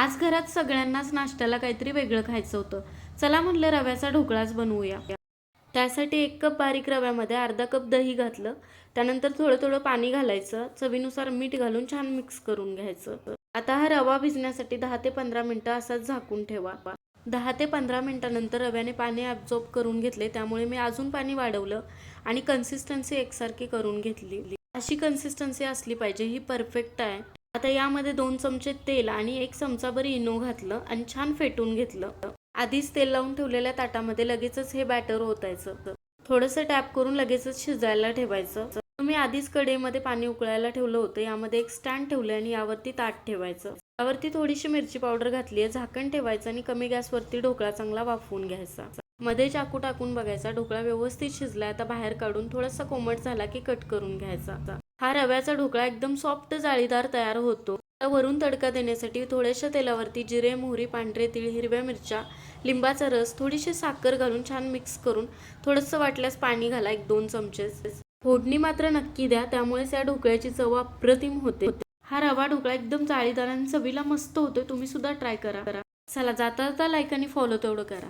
आज घरात सगळ्यांनाच नाश्त्याला काहीतरी वेगळं खायचं होतं. चला म्हटलं रव्याचा ढोकळाच बनवूया. त्यासाठी 1 कप बारीक रव्यामध्ये अर्धा कप दही घातलं. त्यानंतर थोडं थोडं पाणी घालायचं. चवीनुसार मीठ घालून छान मिक्स करून घ्यायचं. आता हा रवा भिजण्यासाठी 10 ते 15 मिनिटं असाच झाकून ठेवा. 10 ते 15 मिनिटानंतर रव्याने पाणी ॲब्झॉर्ब करून घेतले, त्यामुळे मी अजून पाणी वाढवलं आणि कन्सिस्टन्सी एकसारखी करून घेतली. अशी कन्सिस्टन्सी असली पाहिजे, ही परफेक्ट आहे. आता यामध्ये 2 चमचे तेल आणि 1 चमचाभर इनो घातलं आणि छान फेटून घेतलं. आधीच तेल लावून ठेवलेल्या ताटामध्ये लगेचच हे बॅटर ओतायचं. थोडंसं टॅप करून लगेचच शिजायला ठेवायचं. मी आधीच कढईमध्ये पाणी उकळायला ठेवलं होतं. यामध्ये एक स्टँड ठेवले आणि यावरती ताट ठेवायचं. यावरती थोडीशी मिरची पावडर घातली आहे. झाकण ठेवायचं आणि कमी गॅसवरती ढोकळा चांगला वाफवून घ्यायचा. मध्ये चाकू टाकून बघायचा. ढोकळा व्यवस्थित शिजलाय. आता बाहेर काढून थोडासा कोमट झाला की कट करून घ्यायचा. हा रव्याचा ढोकळा एकदम सॉफ्ट जाळीदार तयार होतो. वरून तडका देण्यासाठी थोड्याशा तेलावरती जिरे, मोहरी, पांढरे तीळ, हिरव्या मिरच्या, लिंबाचा रस, थोडीशी साखर घालून छान मिक्स करून थोडंसं वाटल्यास पाणी घाला, 1-2 चमचे. फोडणी मात्र नक्की द्या, त्यामुळेच या ढोकळ्याची चव अप्रतिम होते. हा रवा ढोकळा एकदम जाळीदार आणि चवीला मस्त होतोय. तुम्ही सुद्धा ट्राय करा. चला, जाता जाता लाईक आणि फॉलो तेवढं करा.